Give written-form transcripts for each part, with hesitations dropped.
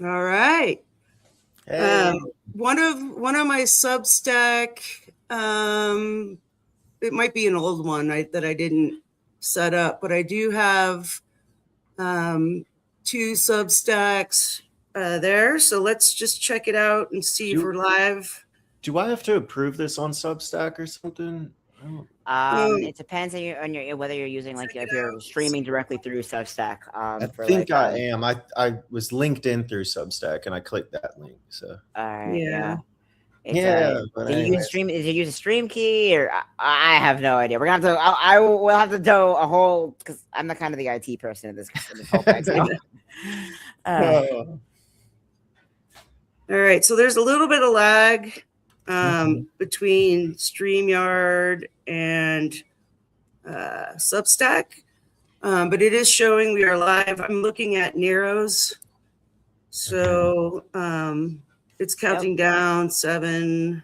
All right. Hey. One of my Substack, it might be an old one that I didn't set up, but I do have two Substacks there. So let's just check it out and see if Do we're live. do I have to approve this on Substack or something? I don't. Um, It depends on your whether you're using like check if it you're out. Let's streaming see. directly through Substack. I For think like I am. I was linked in through Substack and I clicked that link. So all right, Yeah. yeah. It's yeah, but do you use a anyways, stream? Did you use a stream key or I have no idea. We're gonna have to. I will have to do a whole because I'm the kind of the IT person in this whole thing. So, oh, All right. So there's a little bit of lag okay. between StreamYard and Substack, but it is showing we are live. I'm looking at Nero's. So it's counting down 7.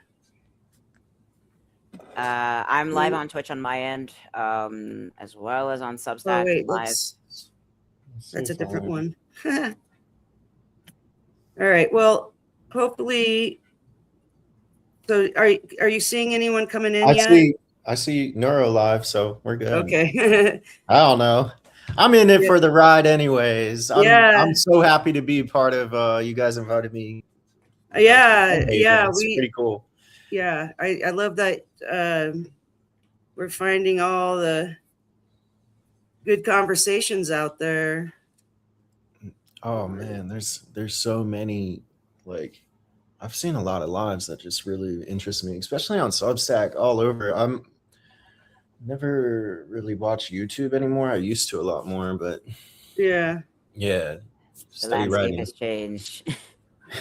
I'm live on Twitch on my end, as well as on Substack. Oh wait, Live. that's a different one. All right. Well, hopefully. So are you seeing anyone coming in yet? I see Neuro live, so we're good. Okay. I don't know. I'm in it for the ride, anyways. I'm so happy to be part of. You guys invited me. Yeah, it's pretty cool. Yeah, I love that we're finding all the good conversations out there. Oh man, there's so many. Like, I've seen a lot of lives that just really interest me, especially on Substack all over. I'm never really watch YouTube anymore. I used to a lot more, but yeah, the landscape has changed.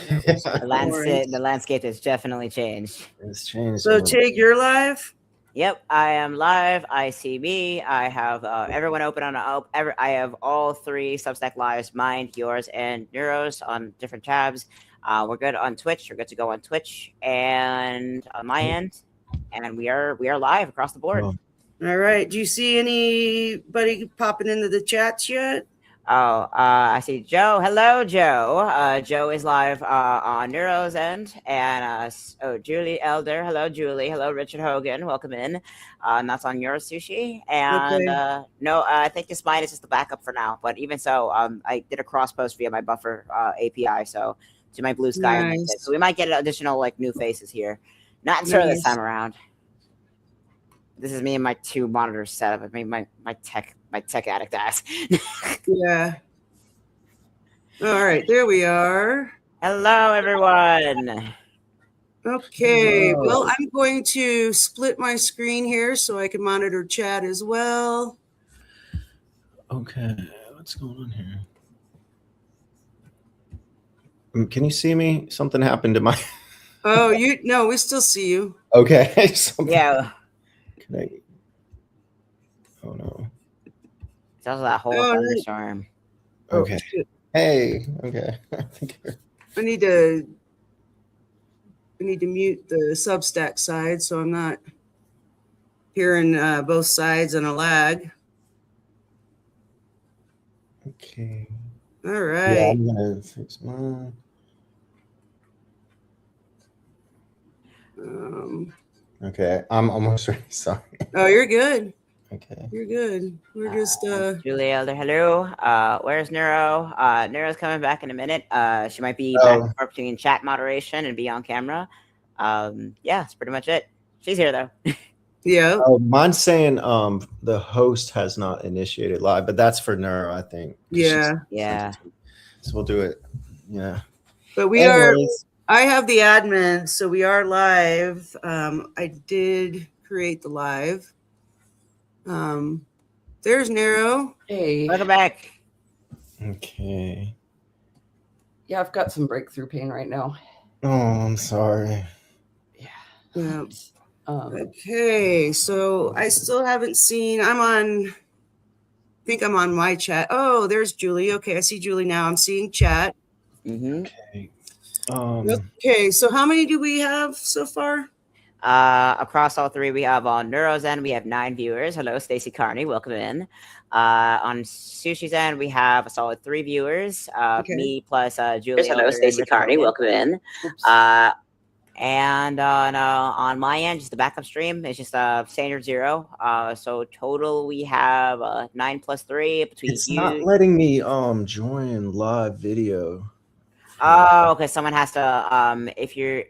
The landscape has definitely changed. It's changed. So Tig, you're live? Yep, I am live. I see me. I have everyone open on I have all 3 Substack lives, mine, yours, and Neuro's on different tabs. We're good on Twitch. We're good to go on Twitch and on my end, and we are live across the board. Oh. All right. Do you see anybody popping into the chats yet? Oh, I see Joe. Hello, Joe. Joe is live on Neuro's end, and Julie Elder. Hello, Julie. Hello, Richard Hogan. Welcome in. And that's on your sushi. And no, I think this mine is just the backup for now. But even so, I did a cross post via my Buffer API, so to my Blue Sky. Nice. So we might get additional like new faces here. Not sure this time around. This is me and my 2 monitor setup. I mean, my tech addict ass. Yeah. All right, there we are. Hello, everyone. Okay. Hello. Well, I'm going to split my screen here so I can monitor chat as well. Okay, what's going on here? Can you see me? Something happened to my. Oh, no, we still see you. Okay. Yeah. Oh no. It's also that whole thunderstorm. Okay. Hey. Okay. I need to mute the Substack side so I'm not hearing both sides and a lag. Okay. All right. Yeah, I'm gonna fix mine. Okay, I'm almost ready. Sorry. Oh, you're good. Okay. You're good. We're just Julie Elder, hello. Where's Neuro? Neuro's coming back in a minute. She might be back between chat moderation and be on camera. Yeah, that's pretty much it. She's here though. Yeah. Oh, mine's saying the host has not initiated live, but that's for Neuro, I think. Yeah. Yeah. So we'll do it. Yeah. But we I have the admin, so we are live. I did create the live. There's Nero. Hey. Welcome back. Okay. Yeah, I've got some breakthrough pain right now. Oh, I'm sorry. Yeah. Okay, so I still haven't seen. I think I'm on my chat. Oh, there's Julie. Okay, I see Julie now. I'm seeing chat. Mm-hmm. Okay. Okay, so how many do we have so far? Across all three, we have on Neuro's end, we have 9 viewers. Hello, Stacy Carney, welcome in. On Sushi's end, we have a solid 3 viewers. Okay. Me plus Julie. Hello, Stacy Carney, welcome in. And on my end, just the backup stream, it's just standard 0. So total, we have 9 plus 3 between It's you. not letting me join live video. Oh, okay. Someone has to if you're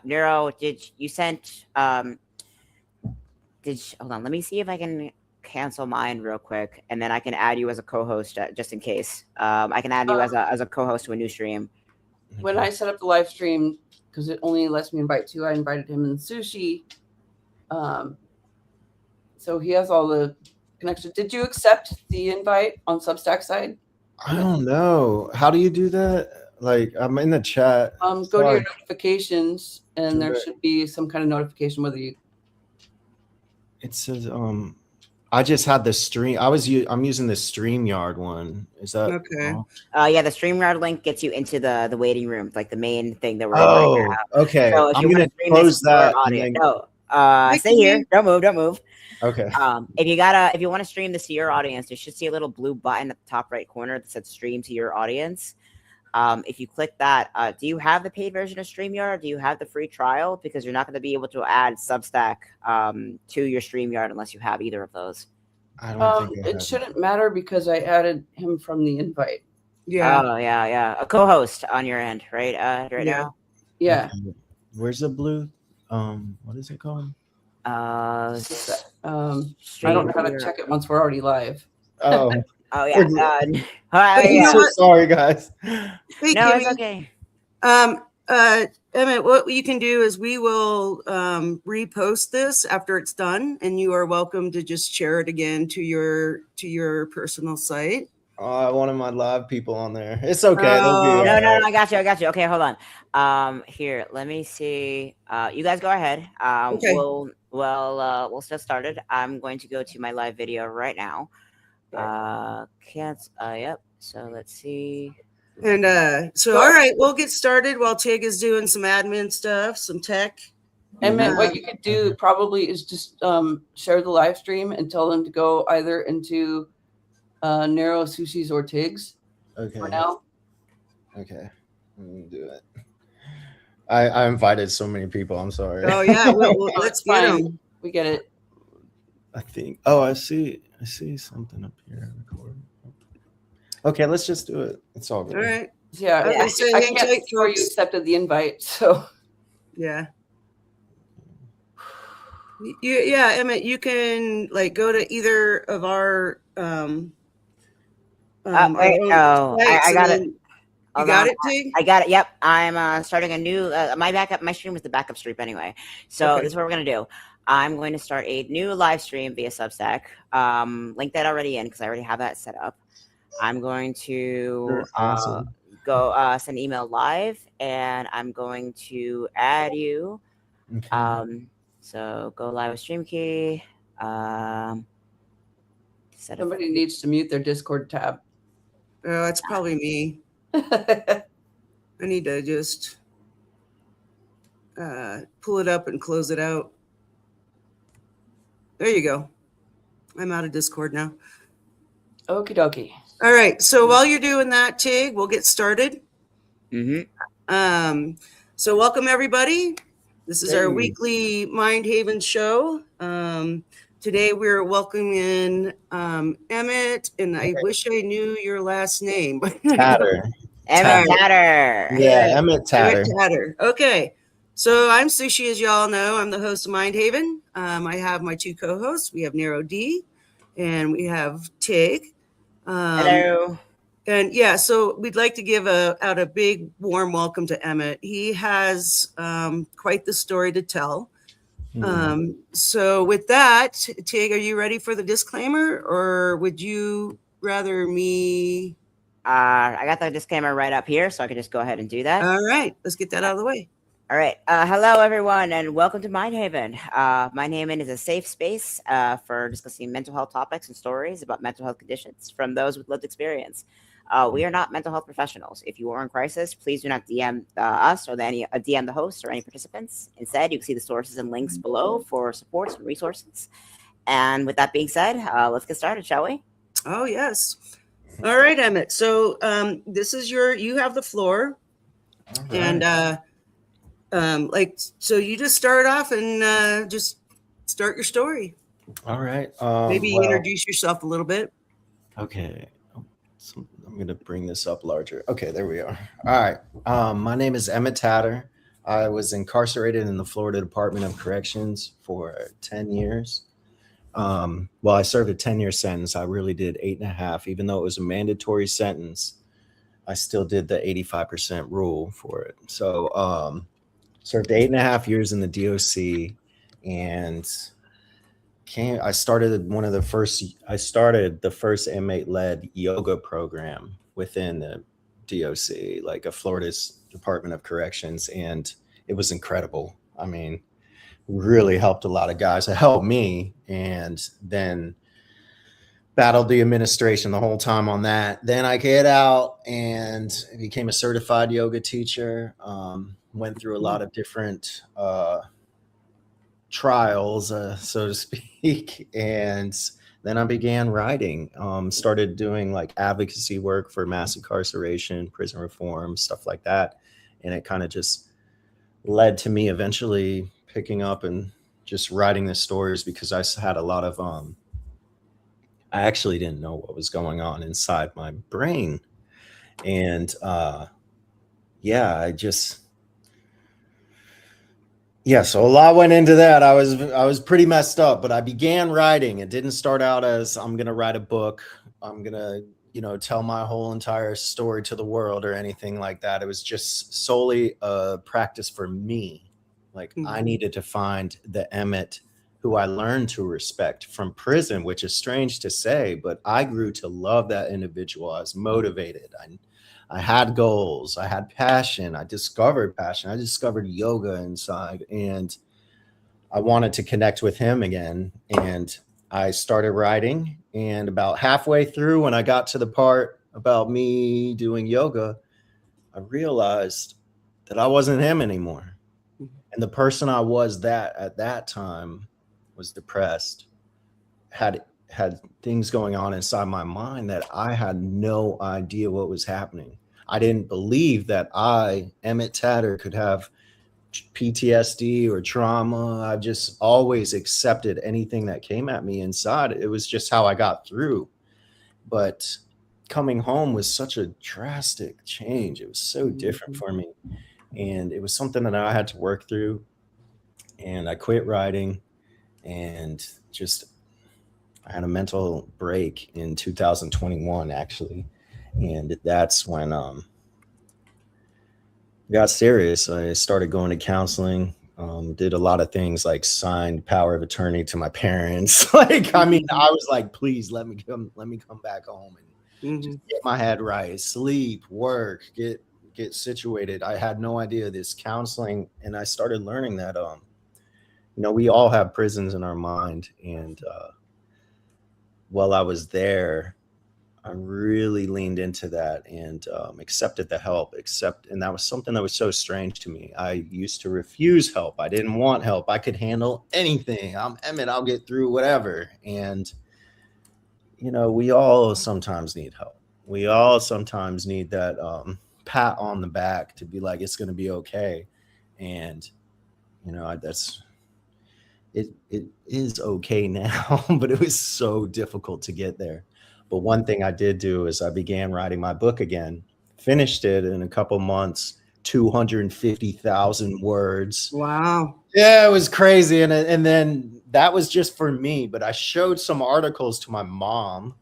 Neuro, did you sent hold on, let me see if I can cancel mine real quick, and then I can add you as a co-host just in case. I can add you as a co-host to a new stream. When I set up the live stream, because it only lets me invite 2, I invited him and Sushi. So he has all the connections. Did you accept the invite on Substack side? I don't know. How do you do that? Like, I'm in the chat. Go to your notifications, and there should be some kind of notification whether you. It says I just had the stream. I'm using the StreamYard one. Is that Okay? Yeah, the StreamYard link gets you into the waiting room, like the main thing that we're in right now. Okay. So if I'm you gonna want to stream close that. audio, stay here. Don't move. Okay. If you want to stream this to your audience, you should see a little blue button at the top right corner that says stream to your audience. If you click that, do you have the paid version of StreamYard? Do you have the free trial? Because you're not going to be able to add Substack to your StreamYard unless you have either of those. I don't think it shouldn't matter because I added him from the invite. Yeah. Oh, yeah. A co-host on your end, right? Now? Yeah. Okay. Where's the blue? What is it called? I don't know how to check it once we're already live. Oh. Oh yeah. Sorry, guys. No, it's okay. Emmett, what you can do is we will repost this after it's done, and you are welcome to just share it again to your personal site. Oh, I wanted my live people on there. It's okay. No, I got you. Okay, hold on. Here, let me see. You guys go ahead. Okay. We'll get started. I'm going to go to my live video right now. Yep. So let's see. And all right, we'll get started while Tig is doing some admin stuff, some tech. Emmett, what you could do probably is just share the live stream and tell them to go either into Narrow, Sushi's, or Tig's. Okay. For now. Okay. Let me do it. I invited so many people. I'm sorry. Oh yeah, well, let's get them. We get it. I think. Oh, I see something up here. Okay, let's just do it. It's all good. All right. Yeah. I can't before you accepted the invite, so. Yeah. Yeah, Emmett, you can go to either of our I got it. You got it, Tig? I got it. Yep. I'm starting a new my stream is the backup stream anyway. So this is what we're gonna do. I'm going to start a new live stream via Substack. Link that already in because I already have that set up. I'm going to go send email live, and I'm going to add you. Okay. So go live with stream key. Somebody needs to mute their Discord tab. Oh, it's probably me. I need to just pull it up and close it out. There you go. I'm out of Discord now. Okie dokie. All right. So while you're doing that, Tig, we'll get started. Mm-hmm. So welcome everybody. This is our weekly Mind Haven show. Today we're welcoming Emmett, and I wish I knew your last name. Tatter. Emmett Tatter. Yeah, Emmett Tatter. Emmett Tatter. Okay. So I'm Sushi, as y'all know. I'm the host of Mind Haven. I have my 2 co-hosts. We have Nero D, and we have Tig. Hello. And yeah, so we'd like to give out a big warm welcome to Emmett. He has quite the story to tell. So with that, Tig, are you ready for the disclaimer, or would you rather me? I got the disclaimer right up here, so I can just go ahead and do that. All right, let's get that out of the way. All right. Hello, everyone, and welcome to Mind Haven. Mind Haven is a safe space for discussing mental health topics and stories about mental health conditions from those with lived experience. We are not mental health professionals. If you are in crisis, please do not DM us or DM the host or any participants. Instead, you can see the sources and links below for supports and resources. And with that being said, let's get started, shall we? Oh, yes. All right, Emmett. So this is you have the floor. Right. And so you just start off and just start your story. All right. Maybe introduce yourself a little bit. Okay. So I'm going to bring this up larger. Okay, there we are. All right. My name is Emmett Tatter. I was incarcerated in the Florida Department of Corrections for 10 years. Well, I served a 10-year sentence. I really did 8.5, even though it was a mandatory sentence. I still did the 85% rule for it. So served 8.5 years in the DOC, and I started the first inmate-led yoga program within the DOC, like a Florida's Department of Corrections, and it was incredible. I mean, really helped a lot of guys. It helped me, and then battled the administration the whole time on that. Then I get out and became a certified yoga teacher. Went through a lot of different trials, so to speak, and then I began writing. Started doing like advocacy work for mass incarceration, prison reform, stuff like that, and it kind of just led to me eventually picking up and just writing the stories, because I had a lot of I actually didn't know what was going on inside my brain, and so a lot went into that. I was pretty messed up, but I began writing. It didn't start out as I'm going to write a book. I'm going to, tell my whole entire story to the world or anything like that. It was just solely a practice for me. Like I needed to find the Emmett who I learned to respect from prison, which is strange to say, but I grew to love that individual. I was motivated. I had goals. I had passion. I discovered passion. I discovered yoga inside, and I wanted to connect with him again. And I started writing, and about halfway through, when I got to the part about me doing yoga, I realized that I wasn't him anymore. And the person I was at that time was depressed, had things going on inside my mind that I had no idea what was happening. I didn't believe that I, Emmett Tatter, could have PTSD or trauma. I just always accepted anything that came at me inside. It was just how I got through. But coming home was such a drastic change. It was so different for me. And it was something that I had to work through. And I quit writing, and I had a mental break in 2021, actually. And that's when it got serious. I started going to counseling, did a lot of things, like signed power of attorney to my parents. I was like, please let me come back home and just get my head right, sleep, work, get situated. I had no idea this counseling, and I started learning that we all have prisons in our mind. And while I was there, I really leaned into that and accepted the help. And that was something that was so strange to me. I used to refuse help. I didn't want help. I could handle anything. I'm Emmett. I'll get through whatever. And we all sometimes need help. We all sometimes need that pat on the back to be like, it's going to be okay. And it is okay now, but it was so difficult to get there. But one thing I did do is I began writing my book again, finished it in a couple months, 250,000 words. Wow. Yeah, it was crazy. And then that was just for me, but I showed some articles to my mom,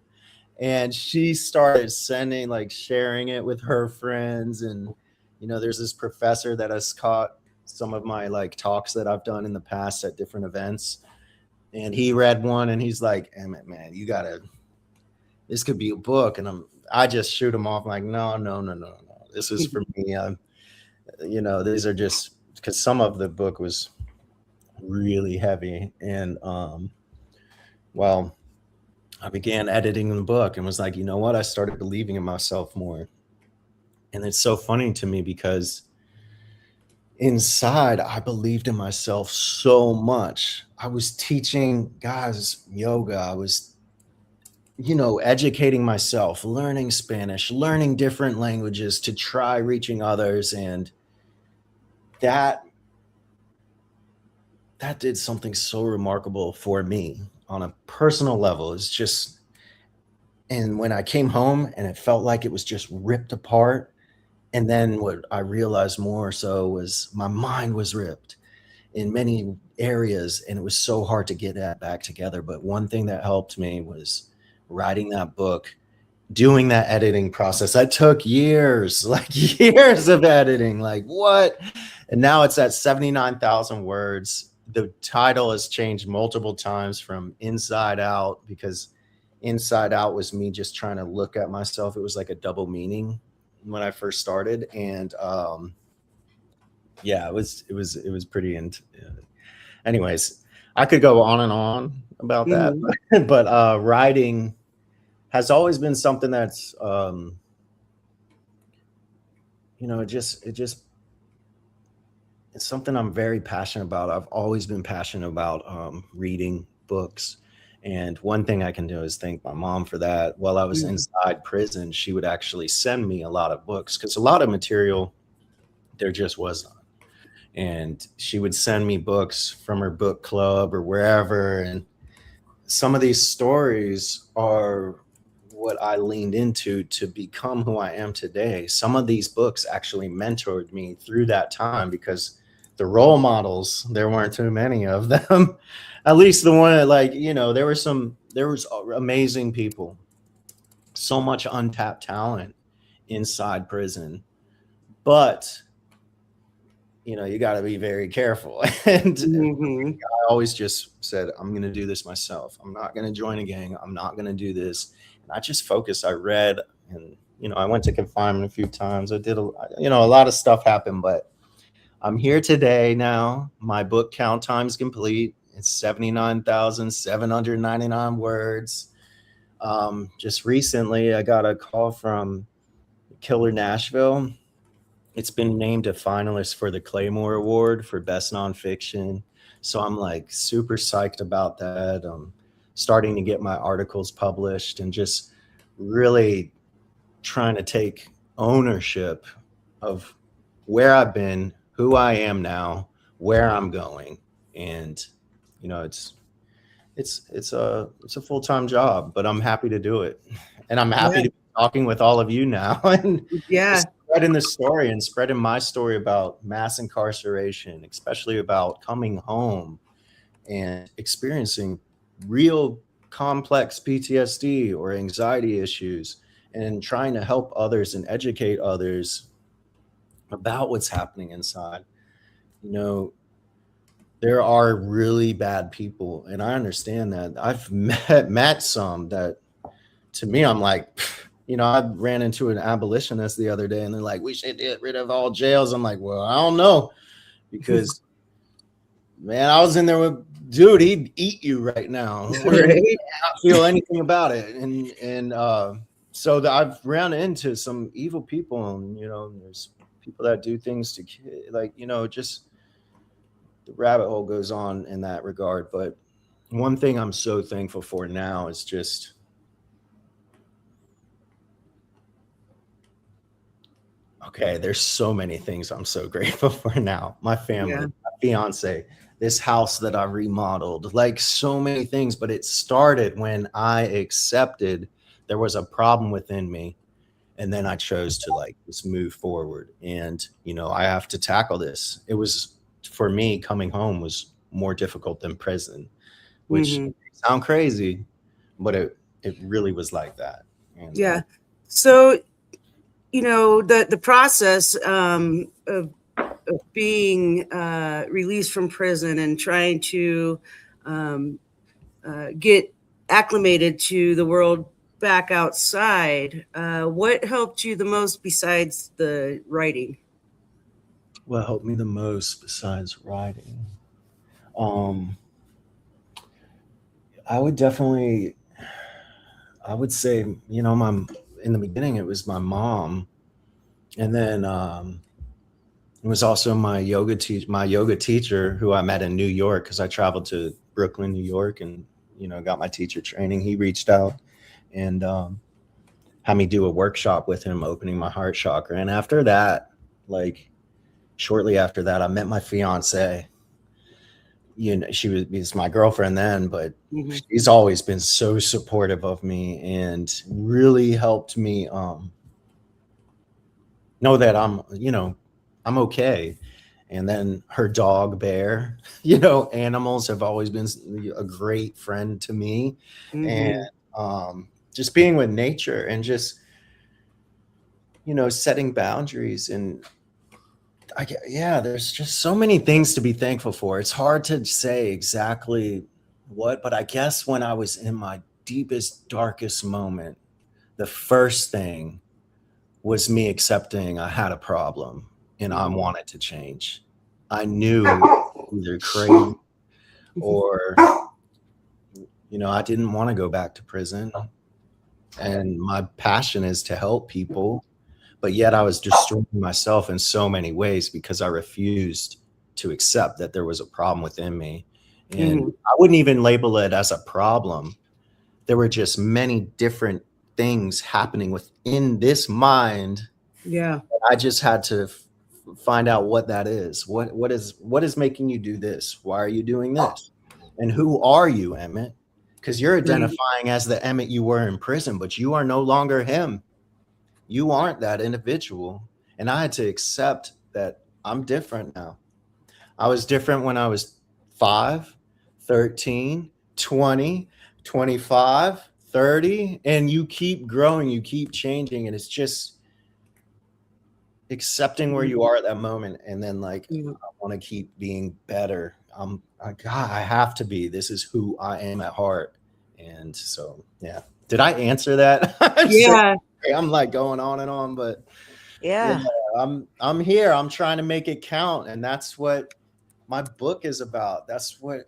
and she started sharing it with her friends. And, there's this professor that has caught some of my talks that I've done in the past at different events. And he read one, and he's like, Emmett, man, this could be a book. And I just shoot him off like, no. This is for me. These are just, because some of the book was really heavy. And, I began editing the book and was like, you know what? I started believing in myself more. And it's so funny to me because inside, I believed in myself so much. I was teaching guys yoga. I was, educating myself, learning Spanish, learning different languages to try reaching others. And that did something so remarkable for me on a personal level. It's just, and when I came home and it felt like it was just ripped apart. And then what I realized more so was my mind was ripped in many areas, and it was so hard to get that back together. But one thing that helped me was writing that book, doing that editing process. That took years, like years of editing, like what? And now it's at 79,000 words. The title has changed multiple times from Inside Out, because Inside Out was me just trying to look at myself. It was like a double meaning when I first started. And yeah, it was pretty anyways, I could go on and on about that, but writing has always been something that's it's something I'm very passionate about. I've always been passionate about reading books. And one thing I can do is thank my mom for that. While I was inside prison, she would actually send me a lot of books, because a lot of material there just was not. And she would send me books from her book club or wherever. And some of these stories are what I leaned into to become who I am today. Some of these books actually mentored me through that time, because the role models, there weren't too many of them. At least the one, there was amazing people, so much untapped talent inside prison. But you got to be very careful. And I always just said, I'm going to do this myself. I'm not going to join a gang. I'm not going to do this. And I just focused. I read, and, I went to confinement a few times. I did, a lot of stuff happened, but I'm here today now. My book count time's complete. It's 79,799 words. Just recently, I got a call from Killer Nashville. It's been named a finalist for the Claymore Award for Best Nonfiction. So I'm like super psyched about that. I'm starting to get my articles published and just really trying to take ownership of where I've been, who I am now, where I'm going. And, it's a full-time job, but I'm happy to do it. And I'm happy to be talking with all of you now. And spreading the story and spreading my story about mass incarceration, especially about coming home and experiencing real complex PTSD or anxiety issues, and trying to help others and educate others about what's happening inside. There are really bad people, and I understand that. I've met some that, to me, I'm like, I ran into an abolitionist the other day, and they're like, we should get rid of all jails. I'm like, well, I don't know, because man, I was in there with dude, he'd eat you right now. Right? Not feel anything about it. And so I've ran into some evil people, and there's people that do things to just the rabbit hole goes on in that regard. But one thing I'm so thankful for now is just there's so many things I'm so grateful for now. My family, my fiance, this house that I remodeled, like so many things. But it started when I accepted there was a problem within me. And then I chose to just move forward. And, I have to tackle this. It was, for me, coming home was more difficult than prison, which sound crazy, but it really was like that. And, So, the process of being released from prison and trying to get acclimated to the world back outside, what helped you the most besides the writing? What helped me the most besides writing? I would definitely I would say, you know, in the beginning, it was my mom. And then it was also my yoga teacher who I met in New York, because I traveled to Brooklyn, New York, and, you know, got my teacher training. He reached out and had me do a workshop with him, opening my heart chakra. And after that, like shortly after that, I met my fiance. You know, she was my girlfriend then, but she's always been so supportive of me and really helped me know that I'm okay. And then her dog Bear, you know, animals have always been a great friend to me. And just being with nature and just, you know, setting boundaries. And there's just so many things to be thankful for. It's hard to say exactly what, but I guess when I was in my deepest, darkest moment, the first thing was me accepting I had a problem and I wanted to change. I knew either crazy or, you know, I didn't want to go back to prison. And my passion is to help people. But yet I was destroying myself in so many ways because I refused to accept that there was a problem within me. And I wouldn't even label it as a problem. There were just many different things happening within this mind. Yeah. I just had to find out what that is. What is making you do this? Why are you doing this? And who are you, Emmett? Because you're identifying as the Emmett you were in prison, but you are no longer him. You aren't that individual. And I had to accept that I'm different now. I was different when I was 5, 13, 20, 25, 30, and you keep growing, you keep changing. And it's just accepting where you are at that moment. And then I want to keep being better. I have to be. This is who I am at heart. And so, yeah. Did I answer that? Yeah. I'm like going on and on, but yeah, I'm here. I'm trying to make it count. And that's what my book is about. That's what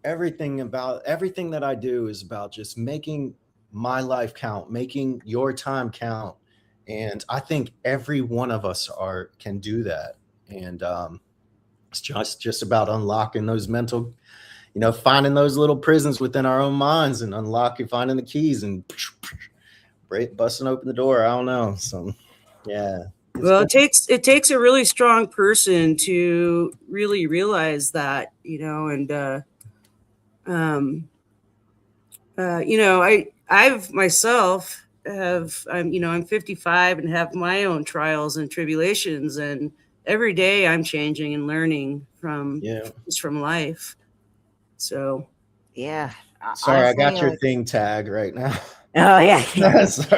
everything that I do is about, just making my life count, making your time count. And I think every one of us can do that. And it's just about unlocking those mental, you know, finding those little prisons within our own minds and finding the keys and busting open the door. I don't know. So, yeah. Well, it takes a really strong person to really realize that, you know, and you know, I've myself I'm 55 and have my own trials and tribulations, and every day I'm changing and learning from life. So yeah. Sorry, Honestly, I got your thing tag right now. Oh yeah.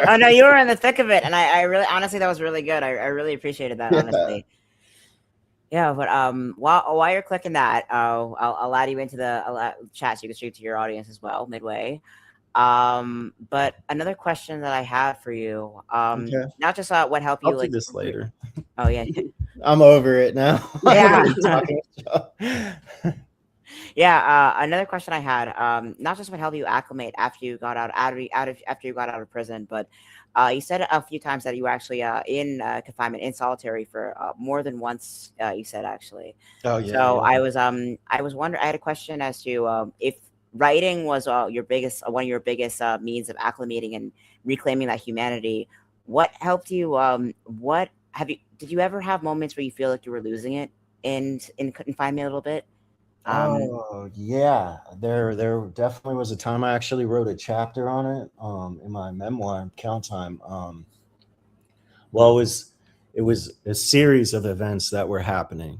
Oh no, you were in the thick of it, and I really, honestly, that was really good. I really appreciated that, honestly. Yeah, but while you're clicking that, I'll add you into the chat so you can stream to your audience as well midway. But another question that I have for you, not just what helped you. I'll do this later. Oh yeah. I'm over it now. Yeah. Yeah, another question I had, not just what helped you acclimate after you got after you got out of prison, but you said a few times that you were actually in confinement, in solitary for more than once. You said actually. Oh yeah. So yeah. I was wondering. I had a question as to if writing was one of your biggest means of acclimating and reclaiming that humanity. What helped you? Did you ever have moments where you feel like you were losing it in confinement a little bit? Oh yeah, there definitely was a time. I actually wrote a chapter on it in my memoir, Count Time. Well, it was a series of events that were happening.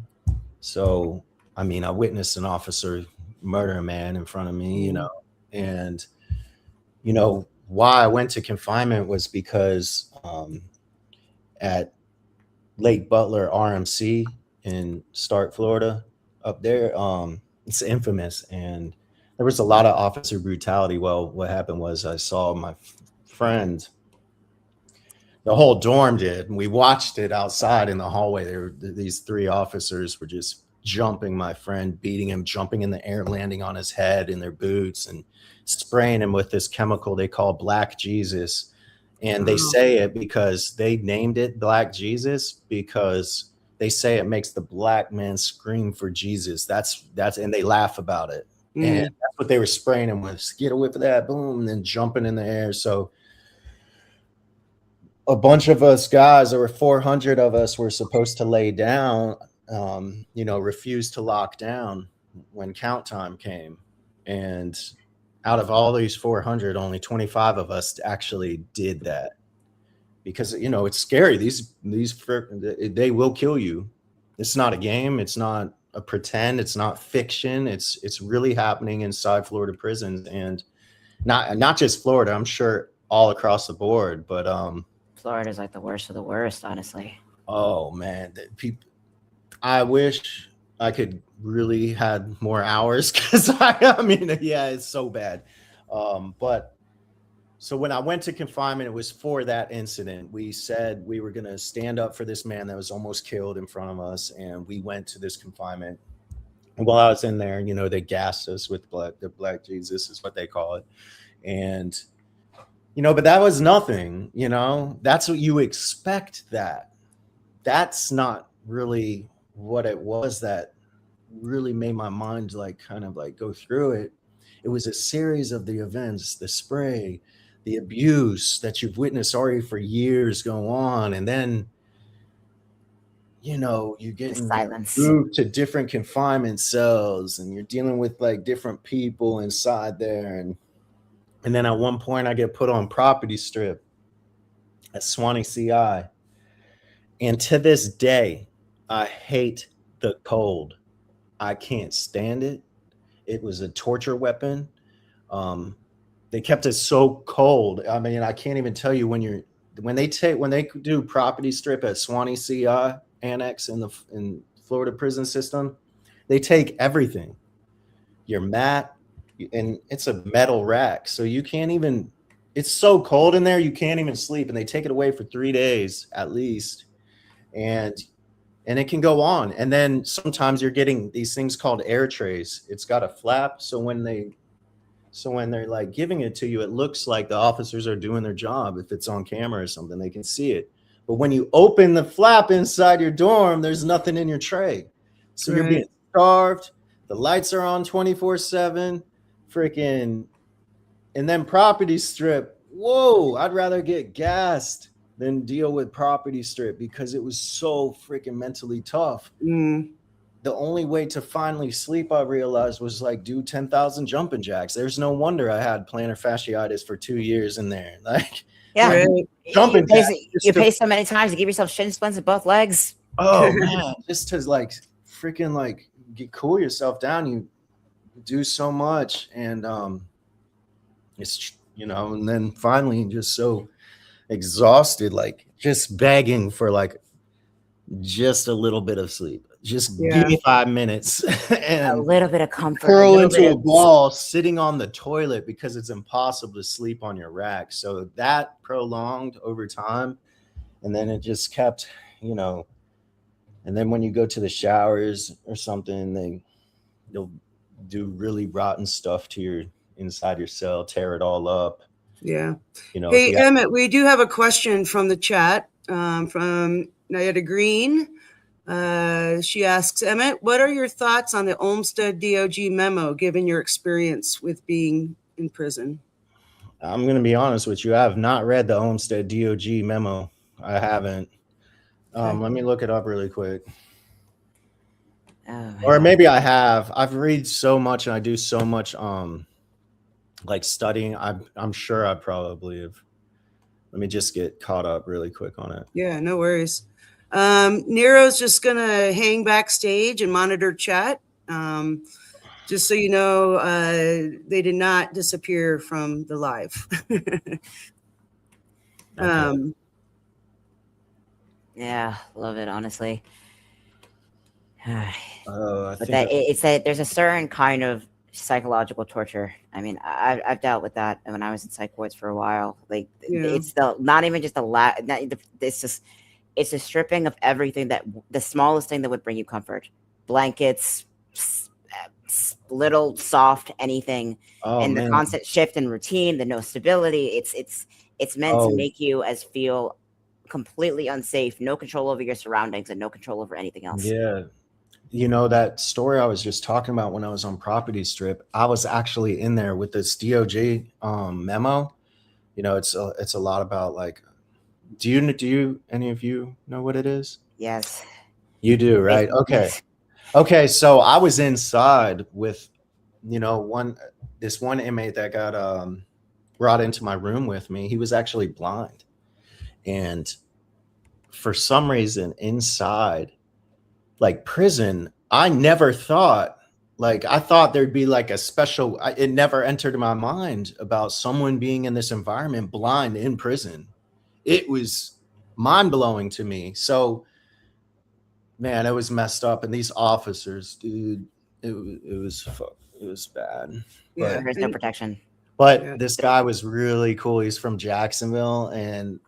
So I mean, I witnessed an officer murder a man in front of me, you know, and you know why I went to confinement was because at Lake Butler RMC in Stark, Florida, up there, it's infamous, and there was a lot of officer brutality. Well, what happened was I saw my friend, the whole dorm did, and we watched it outside in the hallway. These 3 officers were just jumping my friend, beating him, jumping in the air, landing on his head in their boots, and spraying him with this chemical they call Black Jesus. And they say it because they named it Black Jesus because they say it makes the black man scream for Jesus. That's and they laugh about it. And that's what they were spraying him with. Get a whiff of that, boom, and then jumping in the air. So a bunch of us guys, there were 400 of us, were supposed to lay down, refused to lock down when count time came. And out of all these 400, only 25 of us actually did that. Because, it's scary. These they will kill you. It's not a game. It's not a pretend. It's not fiction. It's really happening inside Florida prisons, and not just Florida. I'm sure all across the board. But Florida's like the worst of the worst, honestly. Oh man, I wish I could really had more hours because I mean, yeah, it's so bad. But so when I went to confinement, it was for that incident. We said we were going to stand up for this man that was almost killed in front of us. And we went to this confinement. And while I was in there, they gassed us with the Black Jesus is what they call it. And, but that was nothing, that's what you expect. That's not really what it was that really made my mind go through it. It was a series of the events, the spray, the abuse that you've witnessed already for years go on. And then, you're getting moved to different confinement cells and you're dealing with different people inside there. And then at one point I get put on property strip at Swanee CI. And to this day, I hate the cold. I can't stand it. It was a torture weapon. They kept it so cold. I mean, I can't even tell you when they do property strip at Swanee CI Annex in Florida prison system, they take everything. Your mat, and it's a metal rack, so you can't even. It's so cold in there, you can't even sleep, and they take it away for 3 days at least, and it can go on. And then sometimes you're getting these things called air trays. It's got a flap, so when they're giving it to you, it looks like the officers are doing their job. If it's on camera or something, they can see it. But when you open the flap inside your dorm, there's nothing in your tray. So You're being starved. The lights are on 24/7. Freaking. And then property strip. Whoa, I'd rather get gassed than deal with property strip because it was so freaking mentally tough. The only way to finally sleep, I realized, was do 10,000 jumping jacks. There's no wonder I had plantar fasciitis for 2 years in there. Jumping jacks. You pay so many times to give yourself shin splints in both legs. Oh man, just to freaking cool yourself down. You do so much, and it's and then finally just so exhausted, just begging for just a little bit of sleep. Just give me 5 minutes and a little bit of comfort. Curl into a ball sitting on the toilet because it's impossible to sleep on your rack. So that prolonged over time. And then it just kept, and then when you go to the showers or something, they'll do really rotten stuff to your inside your cell, tear it all up. Yeah. Hey, Emmett, we do have a question from the chat from Nayada Green. She asks, Emmett, what are your thoughts on the Olmsted DOG memo, given your experience with being in prison? I'm going to be honest with you. I have not read the Olmsted DOG memo. I haven't. Let me look it up really quick. Or maybe I have. I've read so much and I do so much studying. I'm sure I probably have. Let me just get caught up really quick on it. Yeah, no worries. Nero's just going to hang backstage and monitor chat. Just so you know, they did not disappear from the live. Okay. Yeah, love it, honestly. But it's that there's a certain kind of psychological torture. I mean, I've dealt with that when I was in psych wards for a while. It's not even just it's just. It's a stripping of everything, that the smallest thing that would bring you comfort. blankets, little soft anything, and the man. constant shift in routine, the no stability. It's meant to make you as feel completely unsafe, no control over your surroundings, and no control over anything else. Yeah. You know, that story I was just talking about when I was on Property Strip, I was actually in there with this DOJ memo. You know, it's a lot about like, do you any of you know what it is? Yes. You do, right? Okay. Yes. Okay, so I was inside with, you know, this one inmate that got brought into my room with me. He was actually blind. And for some reason inside like prison, I never thought, like, I thought there'd be like a special, it never entered my mind about someone being in this environment blind in prison. It was mind blowing to me. So, man, it was messed up. And these officers, dude, it was bad. Yeah. There's no protection. But this guy was really cool. He's from Jacksonville, and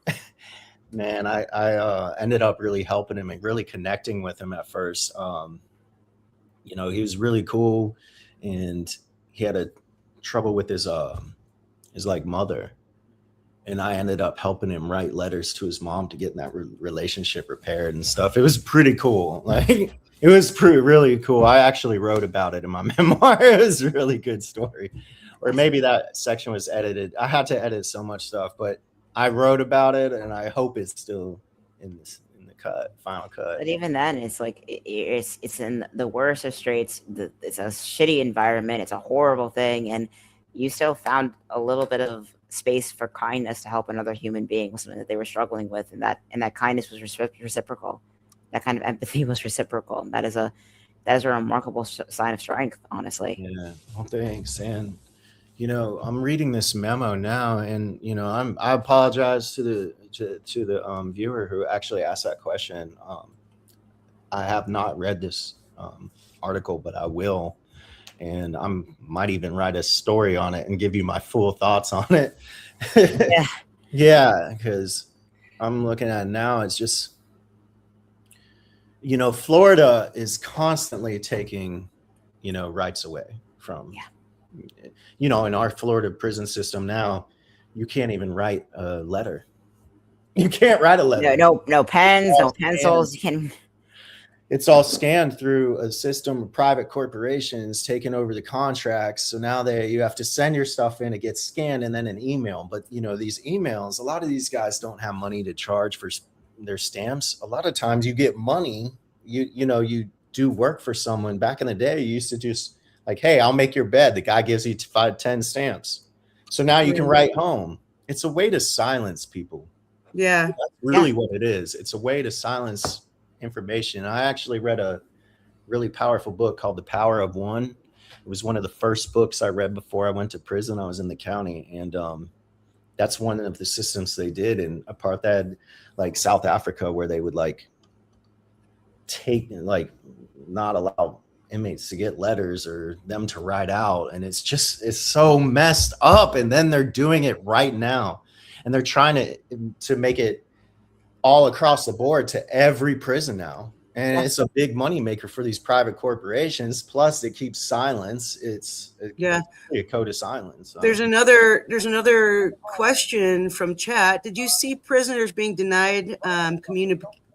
man, I ended up really helping him and really connecting with him at first. You know, he was really cool, and he had a trouble with his like mother, and I ended up helping him write letters to his mom to get that relationship repaired and stuff. It was pretty cool. Like, it was really cool. I actually wrote about it in my memoir. It was a really good story. Or maybe that section was edited. I had to edit so much stuff, but I wrote about it, and I hope it's still in the final cut. But even then, it's like it's in the worst of straits. It's a shitty environment. It's a horrible thing, and you still found a little bit of space for kindness to help another human being with something that they were struggling with, and that kindness was reciprocal. That kind of empathy was reciprocal. And that is a remarkable sign of strength, honestly. Yeah. Well, thanks. And you know, I'm reading this memo now, and you know, I apologize to the viewer who actually asked that question. I have not read this article, but I will, and I might even write a story on it and give you my full thoughts on it. Yeah, yeah, because I'm looking at it now. It's just, you know, Florida is constantly taking, you know, rights away from. Yeah. You know, in our Florida prison system now, you can't even write a letter. You can't write a letter. No pens, no pencils. You can. It's all scanned through a system of private corporations taking over the contracts. So now you have to send your stuff in, it gets scanned, and then an email. But you know, these emails, a lot of these guys don't have money to charge for their stamps. A lot of times you get money. You know, you do work for someone. Back in the day, you used to just like, hey, I'll make your bed. The guy gives you 5-10 stamps. So now you can write home. It's a way to silence people. Yeah. That's really what it is. It's a way to silence information. I actually read a really powerful book called The Power of One. It was one of the first books I read before I went to prison. I was in the county, and that's one of the systems they did in apartheid, like South Africa, where they would like not allow inmates to get letters or them to write out. And it's so messed up. And then they're doing it right now, and they're trying to make it all across the board to every prison now. And it's a big money maker for these private corporations. Plus it keeps silence. It's a code of silence. There's another question from chat. Did you see prisoners being denied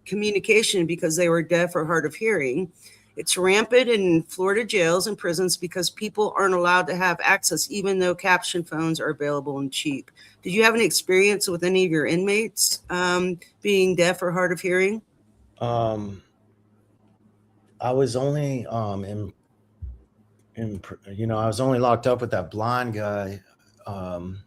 communication because they were deaf or hard of hearing? It's rampant in Florida jails and prisons because people aren't allowed to have access, even though caption phones are available and cheap. Did you have any experience with any of your inmates being deaf or hard of hearing? I was only I was only locked up with that blind guy.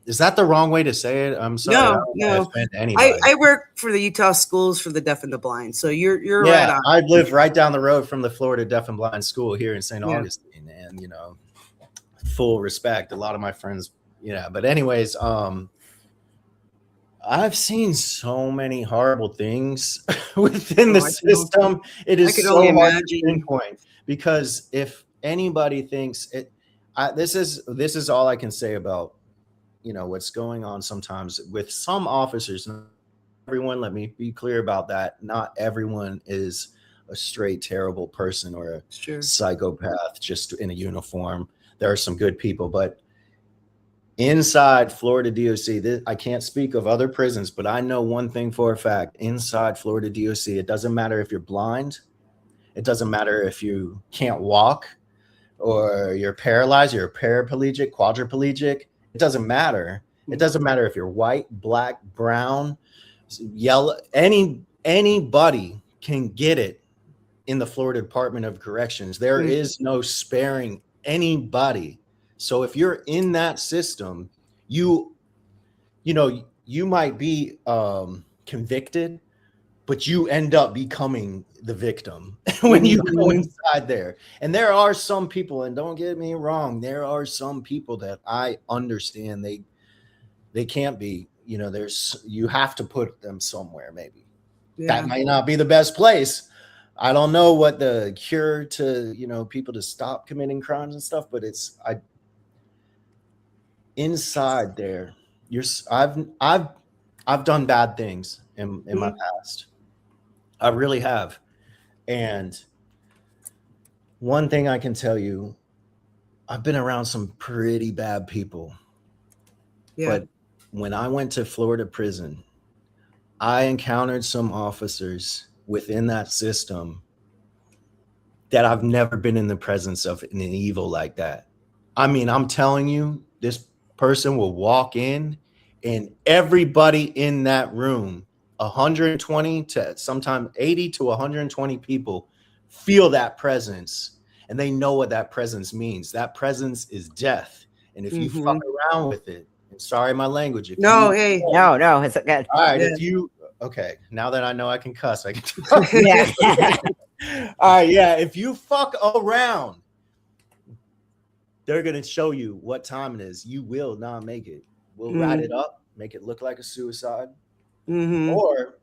Is that the wrong way to say it? I'm sorry. No. I work for the Utah Schools for the Deaf and the Blind. So you're right on. I live right down the road from the Florida Deaf and Blind School here in St. Augustine, and you know, full respect. A lot of my friends, but anyways, I've seen so many horrible things within the system. It is so hard to pinpoint, because if anybody thinks it, this is all I can say about what's going on sometimes with some officers. Not everyone, let me be clear about that. Not everyone is a straight terrible person or a Sure. psychopath just in a uniform. There are some good people, but inside Florida DOC, I can't speak of other prisons, but I know one thing for a fact. Inside Florida DOC, it doesn't matter if you're blind. It doesn't matter if you can't walk or you're paralyzed, you're paraplegic, quadriplegic. It doesn't matter. It doesn't matter if you're white, black, brown, yellow. Anybody can get it in the Florida Department of Corrections. There is no sparing anybody. So if you're in that system, you might be convicted, but you end up becoming the victim when you go inside there. And there are some people, and don't get me wrong, there are some people that I understand they can't be, you have to put them somewhere maybe. Yeah. That might not be the best place. I don't know what the cure to, people to stop committing crimes and stuff, but inside there, I've done bad things in my past. I really have. And one thing I can tell you, I've been around some pretty bad people. Yeah. But when I went to Florida prison, I encountered some officers within that system that I've never been in the presence of an evil like that. I mean, I'm telling you, this person will walk in and everybody in that room, 120 to sometimes 80 to 120 people feel that presence and they know what that presence means. That presence is death. And if you fuck around with it, and sorry, my language. No, it's good. All right. Okay. Now that I know I can cuss, I can talk. Yeah. All right. Yeah. If you fuck around, they're going to show you what time it is. You will not make it. We'll write it up, make it look like a suicide. Or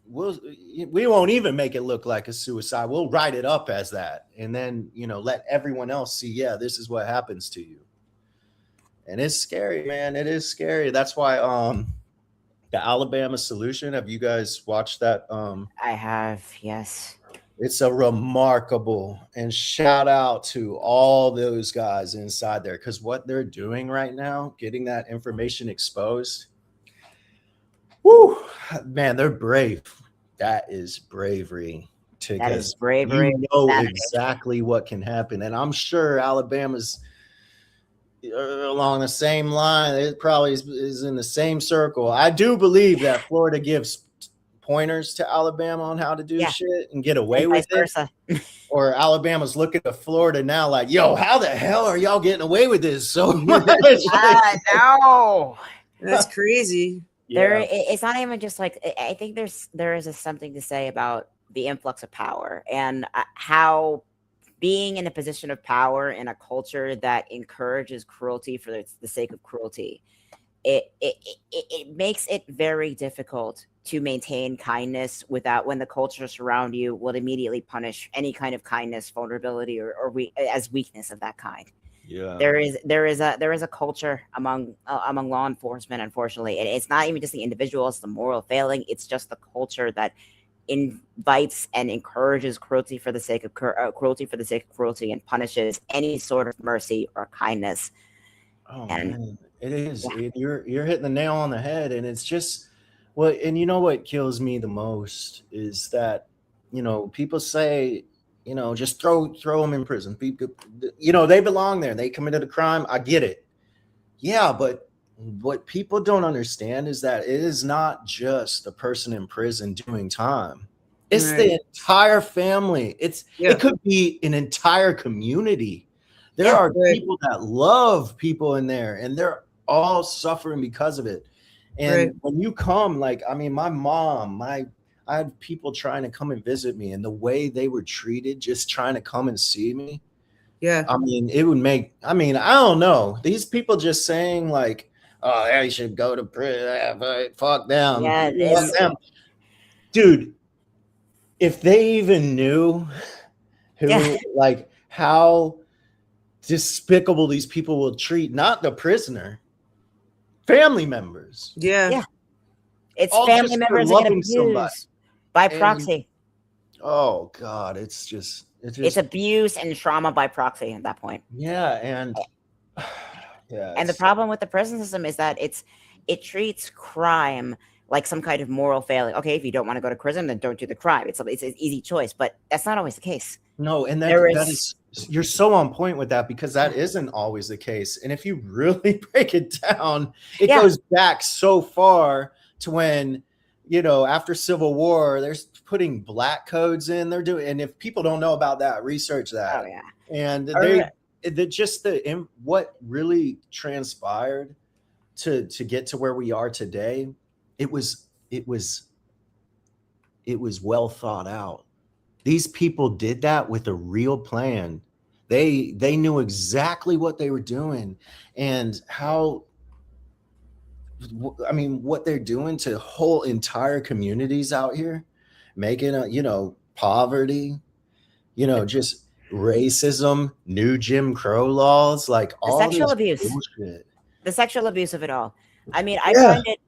we won't even make it look like a suicide. We'll write it up as that. And then, let everyone else see, yeah, this is what happens to you. And it's scary, man. It is scary. That's why the Alabama Solution, have you guys watched that? I have, yes. It's a remarkable, and shout out to all those guys inside there, because what they're doing right now, getting that information exposed, whoo, man, they're brave. That is bravery. That is bravery. You know exactly what can happen. And I'm sure Alabama's along the same line. It probably is in the same circle. I do believe that Florida gives pointers to Alabama on how to do shit and get away with it. Or Alabama's looking to Florida now like, yo, how the hell are y'all getting away with this so much? I know. That's crazy. It's not even just like, I think there is something to say about the influx of power and how being in a position of power in a culture that encourages cruelty for the sake of cruelty, it makes it very difficult to maintain kindness when the culture around you will immediately punish any kind of kindness, vulnerability, or as weakness of that kind. Yeah, there is a culture among law enforcement, unfortunately, and it's not even just the individual; it's the moral failing. It's just the culture that invites and encourages cruelty for the sake of cruelty and punishes any sort of mercy or kindness. Man, it is. Yeah. You're hitting the nail on the head, and it's just and you know what kills me the most is that people say just throw them in prison. People, they belong there. They committed a crime. I get it. Yeah, but what people don't understand is that it is not just the person in prison doing time. It's the entire family. It could be an entire community. There are people that love people in there, and they're all suffering because of it. And when you come, my mom, I had people trying to come and visit me, and the way they were treated, just trying to come and see me. Yeah. It would make, I don't know. These people just saying like, oh, they should go to prison. Fuck them. Yeah, fuck them. Dude, if they even knew how despicable these people will treat not the prisoner, family members. Yeah. It's all family members that get abused by proxy. Oh God, it's It's abuse and trauma by proxy at that point. yeah, and yeah, And the problem with the prison system is that it treats crime like some kind of moral failing. Okay, if you don't want to go to prison, then don't do the crime. It's an easy choice, but that's not always the case. no, and There that is you're so on point with that, because that isn't always the case. And if you really break it down, it Yeah. goes back so far to when, after Civil War, they're putting black codes in. They're doing, and if people don't know about that, research that. Oh yeah. And what really transpired to get to where we are today, it was well thought out. These people did that with a real plan. They knew exactly what they were doing and what they're doing to whole entire communities out here, making poverty, just racism, new Jim Crow laws, like all sexual this abuse. bullshit. The sexual abuse of it all. I mean, I Yeah. find it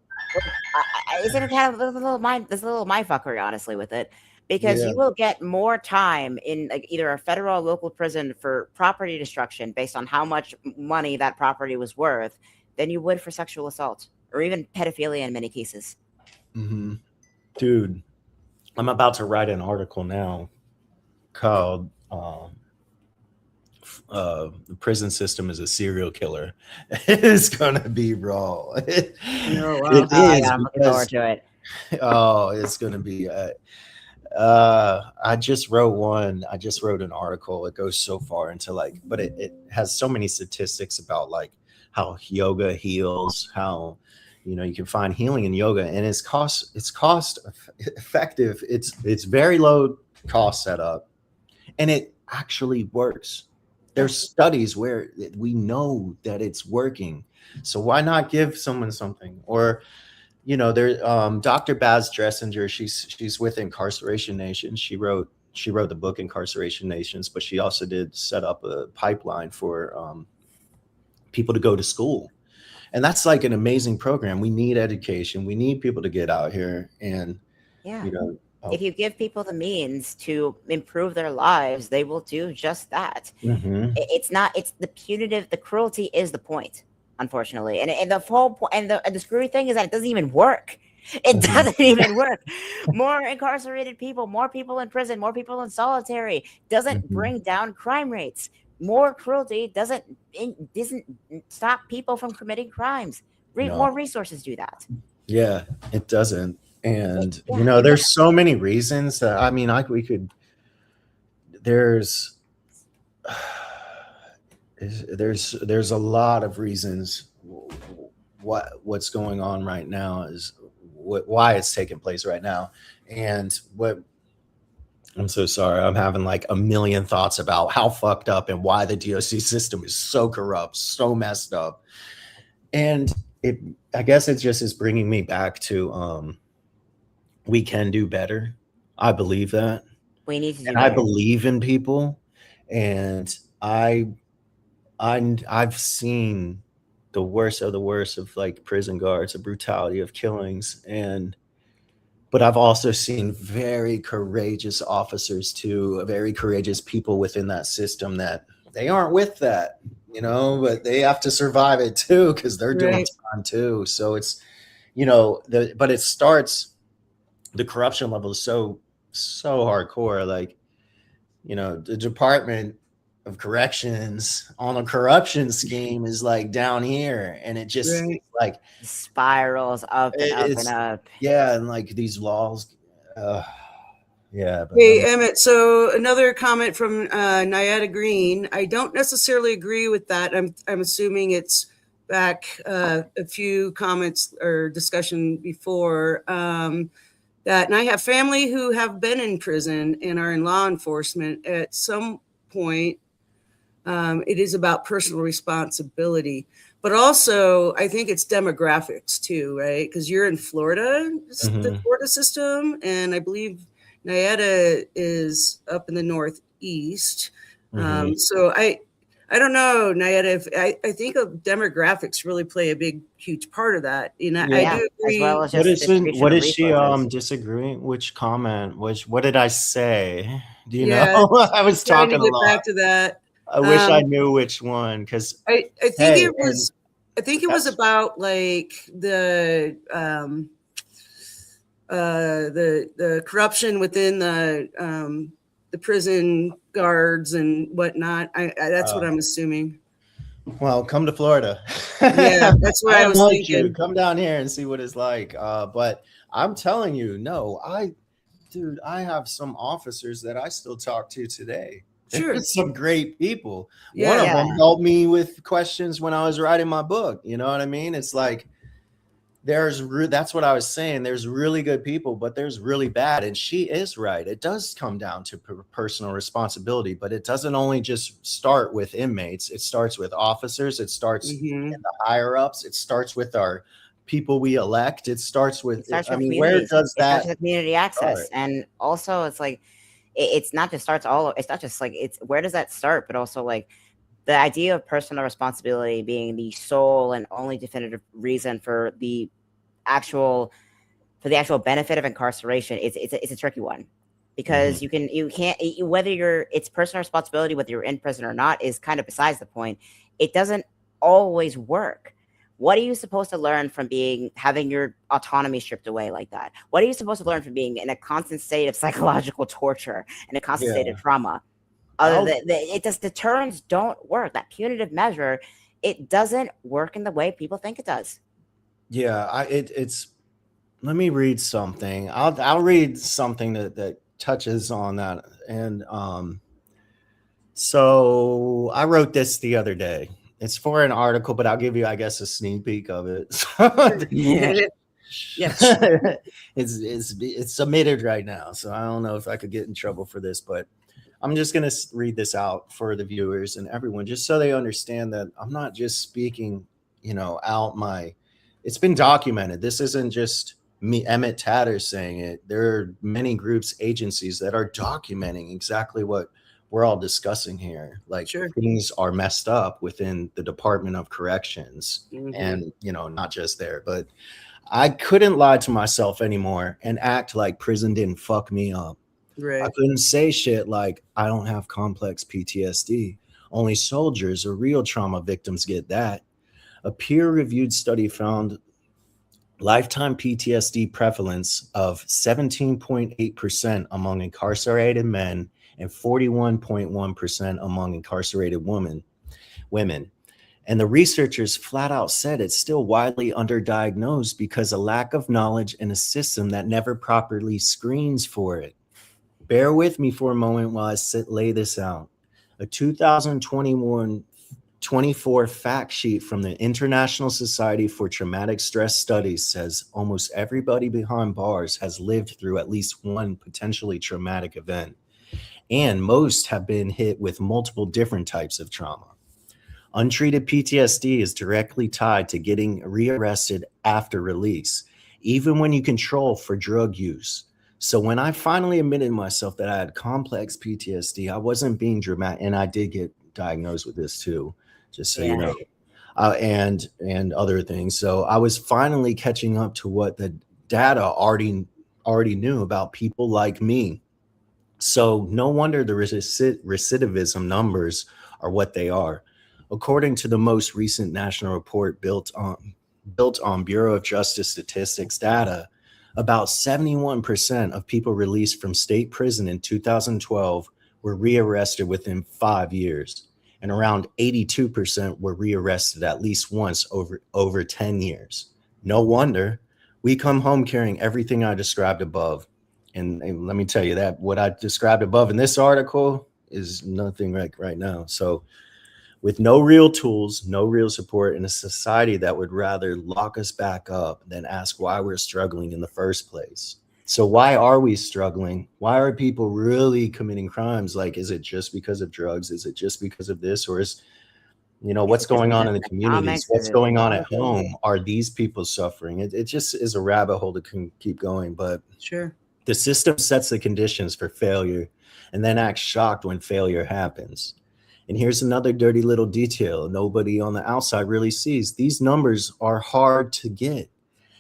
isn't it kind of this little mindfuckery, honestly, with it, because you will get more time in like either a federal or local prison for property destruction based on how much money that property was worth than you would for sexual assault or even pedophilia in many cases. Mm-hmm. Dude, I'm about to write an article now called the prison system is a serial killer. It's gonna be raw. Oh, wow. It is. Yeah, I'm looking forward to it. Oh, it's gonna be. I just wrote an article. It goes so far into but it has so many statistics about how yoga heals, how you can find healing in yoga, and it's cost effective. It's very low cost setup, and it actually works. There's studies where we know that it's working. So why not give someone something? Or Dr. Baz Dressinger, she's with Incarceration Nation. She wrote the book Incarceration Nations, but she also did set up a pipeline for people to go to school. And that's like an amazing program. We need education. We need people to get out here and if you give people the means to improve their lives, they will do just that. Mm-hmm. It's the cruelty is the point, unfortunately. And the whole point, and the screwy thing is that it doesn't even work. It doesn't even work. More incarcerated people, more people in prison, more people in solitary doesn't bring down crime rates. More cruelty doesn't stop people from committing crimes. More resources do that. Yeah, it doesn't. And there's so many reasons that there's a lot of reasons what's going on right now is why it's taking place right now. And I'm so sorry, I'm having a million thoughts about how fucked up and why the DOC system is so corrupt, so messed up. And I guess it just is bringing me back to we can do better. I believe that. We need to do and better. I believe in people, and I've seen the worst of the worst of prison guards, the brutality of killings, but I've also seen very courageous officers too, very courageous people within that system that they aren't with that, but they have to survive it too because they're doing time too. So it's, but it starts. The corruption level is so hardcore. The Department of Corrections on a corruption scheme is down here, and it just spirals up and up and up. Yeah, and these laws. Yeah. But hey, Emmett. So another comment from Nyada Green. I don't necessarily agree with that. I'm assuming it's back a few comments or discussion before. That, and I have family who have been in prison and are in law enforcement. At some point, it is about personal responsibility, but also I think it's demographics too, right? Because you're in Florida, the Florida system, and I believe Nyada is up in the Northeast. So I I don't know, Nayeta. I think demographics really play a huge part of that. I Yeah, do as agree. well as just distribution What of is she resources. disagreeing? Which comment? What did I say? Do you Yeah, know? I was trying to talking a get lot. back to that. I wish I knew which one, because I think hey, it was. I think it was about like the corruption within the prison guards and whatnot. That's what I'm assuming. well, come to Florida. Yeah, that's what I was invite thinking. you. Come down here and see what it's like. But I'm telling you, no, dude, I have some officers that I still talk to today. Sure. There's some great people. Yeah. One of them helped me with questions when I was writing my book. You know what I mean? It's like that's what I was saying. There's really good people, but there's really bad. And she is right. It does come down to personal responsibility, but it doesn't only just start with inmates. It starts with officers. It starts in the higher ups. It starts with our people we elect. It starts with, where does that? It starts with community access. And also it's like, it's not just it's not just like, it's where does that start? But also like the idea of personal responsibility being the sole and only definitive reason for the actual benefit of incarceration, it's a tricky one, because you can't whether it's personal responsibility whether you're in prison or not is kind of besides the point. It doesn't always work. What are you supposed to learn from having your autonomy stripped away like that? What are you supposed to learn from being in a constant state of psychological torture and a constant state of trauma? The deterrents don't work. That punitive measure, it doesn't work in the way people think it does. Yeah, it's. Let me read something. I'll read something that touches on that. And so I wrote this the other day. It's for an article, but I'll give you, I guess, a sneak peek of it. Yes. It's submitted right now, so I don't know if I could get in trouble for this, but I'm just going to read this out for the viewers and everyone, just so they understand that I'm not just speaking, out it's been documented. This isn't just me, Emmett Tatter, saying it. There are many groups, agencies that are documenting exactly what we're all discussing here. Like, things are messed up within the Department of Corrections, and, not just there, but I couldn't lie to myself anymore and act like prison didn't fuck me up. Right. I couldn't say shit like, I don't have complex PTSD. Only soldiers or real trauma victims get that. A peer-reviewed study found lifetime PTSD prevalence of 17.8% among incarcerated men and 41.1% among incarcerated women. And the researchers flat out said it's still widely underdiagnosed because of lack of knowledge and a system that never properly screens for it. Bear with me for a moment while I lay this out. A 2024 fact sheet from the International Society for Traumatic Stress Studies says almost everybody behind bars has lived through at least one potentially traumatic event, and most have been hit with multiple different types of trauma. Untreated PTSD is directly tied to getting rearrested after release, even when you control for drug use. So when I finally admitted myself that I had complex PTSD, I wasn't being dramatic, and I did get diagnosed with this too, just so you know, and other things. So I was finally catching up to what the data already knew about people like me. So no wonder the recidivism numbers are what they are. According to the most recent national report built on Bureau of Justice Statistics data, about 71% of people released from state prison in 2012 were rearrested within 5 years, and around 82% were rearrested at least once over 10 years. No wonder. We come home carrying everything I described above. And let me tell you that what I described above in this article is nothing like right now. So with no real tools, no real support, in a society that would rather lock us back up than ask why we're struggling in the first place. So why are we struggling? Why are people really committing crimes? Like, is it just because of drugs? Is it just because of this? Or is, what's going on in the communities? What's going on at home? Are these people suffering? It just is a rabbit hole to keep going. But the system sets the conditions for failure and then acts shocked when failure happens. And here's another dirty little detail nobody on the outside really sees. These numbers are hard to get.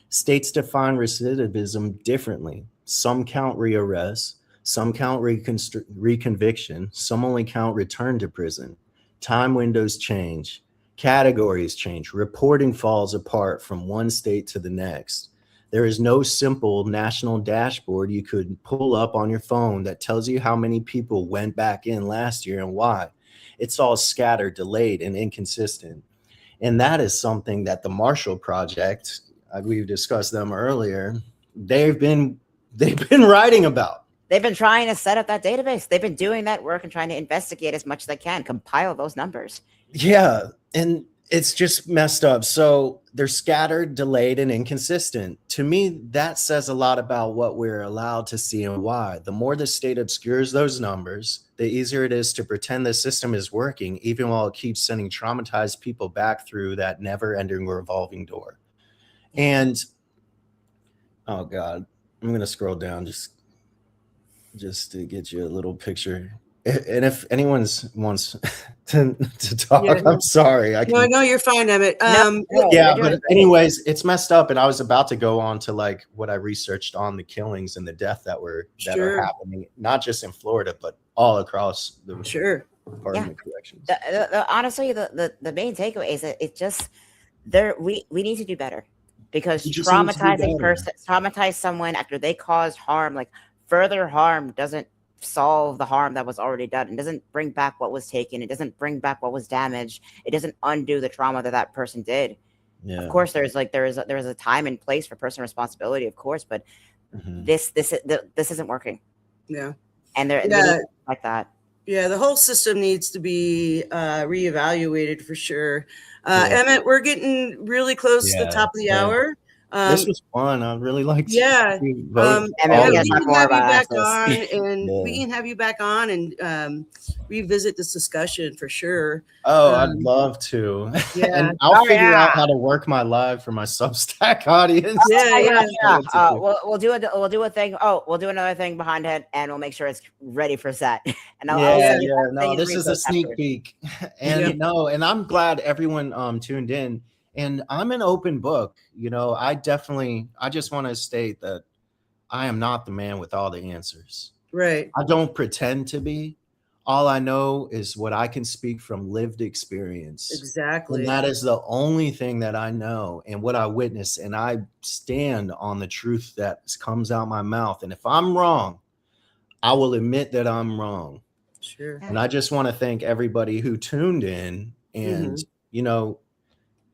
States define recidivism differently. Some count rearrest, some count reconviction, some only count return to prison. Time windows change, categories change, reporting falls apart from one state to the next. There is no simple national dashboard you could pull up on your phone that tells you how many people went back in last year and why. It's all scattered, delayed, and inconsistent. And that is something that the Marshall Project, we've discussed them earlier, they've been writing about. They've been trying to set up that database. They've been doing that work and trying to investigate as much as they can, compile those numbers. Yeah, and it's just messed up. So they're scattered, delayed, and inconsistent. To me, that says a lot about what we're allowed to see and why. The more the state obscures those numbers, the easier it is to pretend the system is working, even while it keeps sending traumatized people back through that never-ending revolving door. And, oh God, I'm going to scroll down just to get you a little picture. And if anyone wants to talk, Yeah. I'm sorry. No, you're fine, Emmett. Yeah, but anyways, it's messed up. And I was about to go on to like what I researched on the killings and the death that are happening, not just in Florida, but all across the Department of Corrections. Honestly, the main takeaway is that it's just we need to do better, because traumatize someone after they caused harm, like further harm doesn't solve the harm that was already done. It doesn't bring back what was taken. It doesn't bring back what was damaged. It doesn't undo the trauma that person did. Yeah. Of course, there is a time and place for personal responsibility, of course, but this isn't working. Yeah, and they're like that. Yeah, the whole system needs to be reevaluated for sure. Emmett, we're getting really close to the top of the hour. This was fun. I really liked we can have you back on and revisit this discussion for sure. I'd love to. Yeah. And I'll figure out how to work my live for my Substack audience. We'll do a thing. We'll do another thing behind it, and we'll make sure it's ready for set. And this is a sneak peek. And and I'm glad everyone tuned in. And I'm an open book, I just want to state that I am not the man with all the answers. Right. I don't pretend to be. All I know is what I can speak from lived experience. Exactly. And that is the only thing that I know and what I witness. And I stand on the truth that comes out my mouth. And if I'm wrong, I will admit that I'm wrong. Sure. And I just want to thank everybody who tuned in and,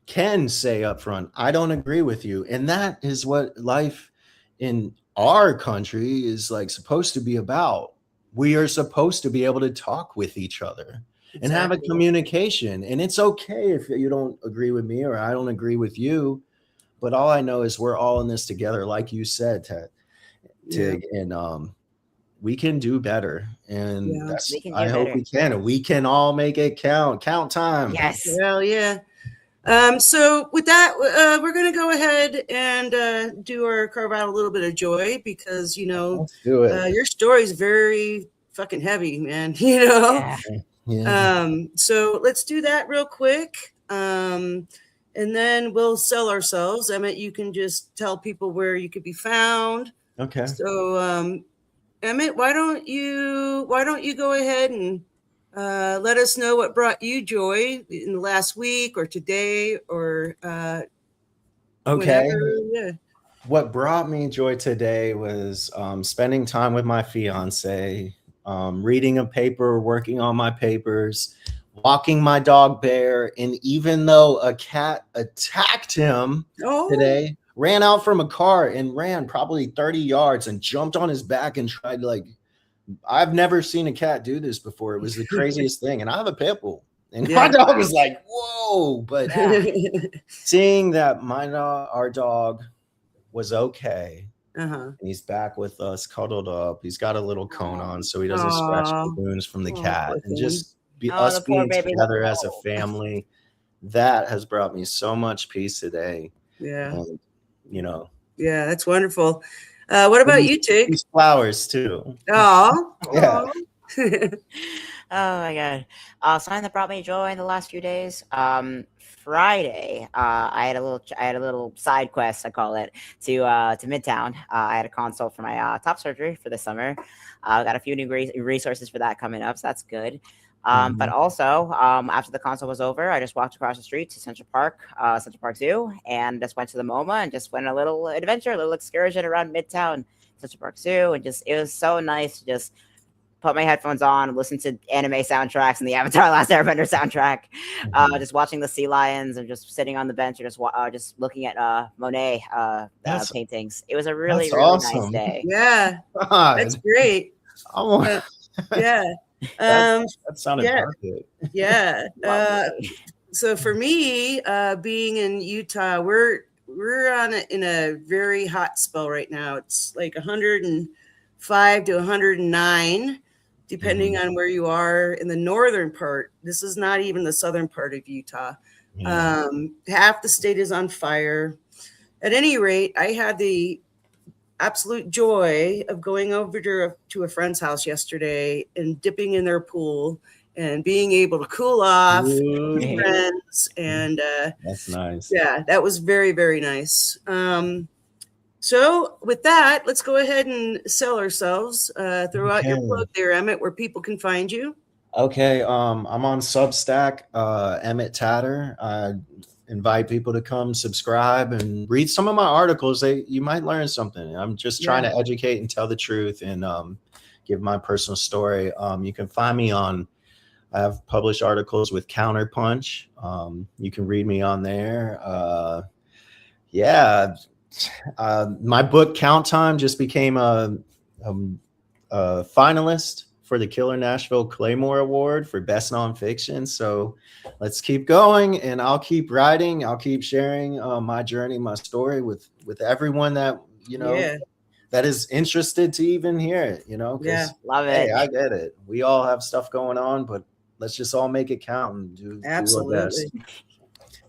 can say up front, I don't agree with you. And that is what life in our country is like supposed to be about. We are supposed to be able to talk with each other and have a communication. And it's okay if you don't agree with me or I don't agree with you. But all I know is we're all in this together, like you said, Tig, and we can do better. And I hope we can. And we can all make it count. Count time. Yes. Well, yeah. So with that, we're going to go ahead and do our carve out a little bit of joy because, let's do it. Your story is very fucking heavy, man, So let's do that real quick. And then we'll sell ourselves. Emmett, you can just tell people where you could be found. Okay. So, Emmett, why don't you go ahead and let us know what brought you joy in the last week or today or whenever. What brought me joy today was spending time with my fiance, reading a paper, working on my papers, walking my dog Bear, and even though a cat attacked him today, ran out from a car and ran probably 30 yards and jumped on his back and tried I've never seen a cat do this before. It was the craziest thing. And I have a pit bull. And my dog was like, whoa. But seeing that our dog was okay. And he's back with us, cuddled up. He's got a little cone on so he doesn't scratch the wounds from the cat. And just us being together as a family, that has brought me so much peace today. Yeah. And, yeah, that's wonderful. What about you, Tig? These flowers too. Oh, yeah. Oh my god. Something that brought me joy in the last few days. Friday, I had a little side quest, I call it, to Midtown. I had a consult for my top surgery for the summer. Got a few new resources for that coming up, so that's good. But also, after the consult was over, I just walked across the street to Central Park Zoo, and just went to the MoMA and just went on a little adventure, a little excursion around Midtown, Central Park Zoo, and just it was so nice to just put my headphones on, listen to anime soundtracks and the Avatar: Last Airbender soundtrack, just watching the sea lions and just sitting on the bench and just looking at Monet paintings. It was a really nice awesome. day. Yeah, God. that's great. Yeah. That sounded yeah. perfect. Yeah. Lovely. So for me, being in Utah, we're in a very hot spell right now. It's like 105 to 109, depending on where you are in the northern part. This is not even the southern part of Utah. Yeah. Half the state is on fire. At any rate, I had the absolute joy of going over to a friend's house yesterday and dipping in their pool and being able to cool off with friends. And that's nice. Yeah, that was very, very nice. So with that, let's go ahead and sell ourselves. Throw out your plug there, Emmett, where people can find you. Okay. I'm on Substack, Emmett Tatter. I invite people to come subscribe and read some of my articles. You might learn something. I'm just trying to educate and tell the truth and give my personal story. You can find me on, I have published articles with Counterpunch. You can read me on there. My book Count Time just became a finalist for the Killer Nashville Claymore Award for Best Nonfiction. So let's keep going, and I'll keep writing. I'll keep sharing my journey, my story with everyone that, that is interested to even hear it, Love it. Hey, I get it. We all have stuff going on, but let's just all make it count and do our best.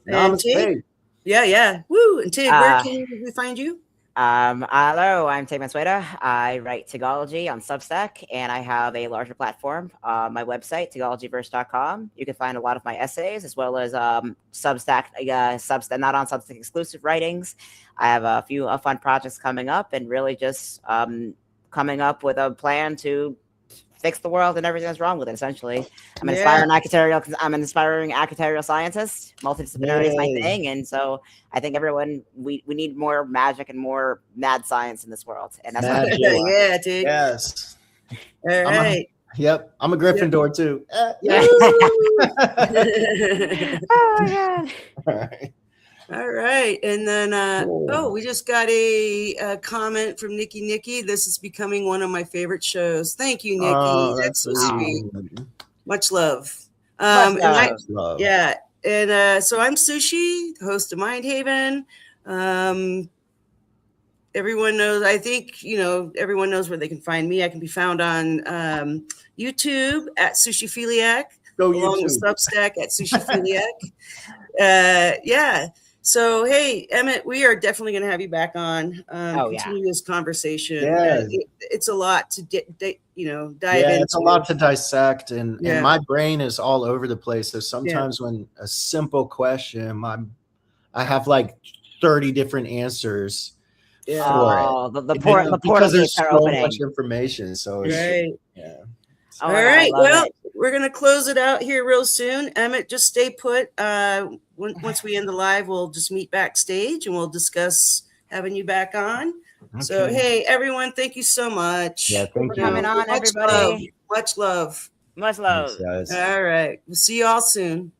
Namaste. Yeah. Woo. And Tig, where can we find you? Hello, I'm Tig Mansueta. I write Tigology on Substack, and I have a larger platform. My website, tigologyverse.com. You can find a lot of my essays as well as Substack, not on Substack exclusive writings. I have a few fun projects coming up, and really just coming up with a plan to fix the world and everything that's wrong with it. Essentially, I'm an inspiring actuarial scientist. Multidisciplinary is my thing, and so I think everyone we need more magic and more mad science in this world. And that's what yeah, dude. Yes. All right. I'm a Gryffindor too. Yeah. Oh my god. All right. All right. And then, we just got a comment from Nikki. This is becoming one of my favorite shows. Thank you, Nikki. That's so sweet. Much love. Love. Yeah. And so I'm Sushi, the host of Mind Haven. Everyone knows, I think, everyone knows where they can find me. I can be found on YouTube at Sushiphiliac. Along with Substack at Sushiphiliac. Yeah. So, hey, Emmett, we are definitely going to have you back on. Continue this conversation. Yeah. It's a lot to dive into. It's a lot to dissect, and my brain is all over the place. So sometimes when a simple question, I have like 30 different answers for it. Because there's so much information. So All right. Well, we're going to close it out here real soon. Emmett, just stay put. Once we end the live, we'll just meet backstage and we'll discuss having you back on. Okay. So, hey, everyone, thank you so much. Yeah, thank you. Coming on, everybody. Much love. Much love. Thanks, guys. All right. We'll see you all soon.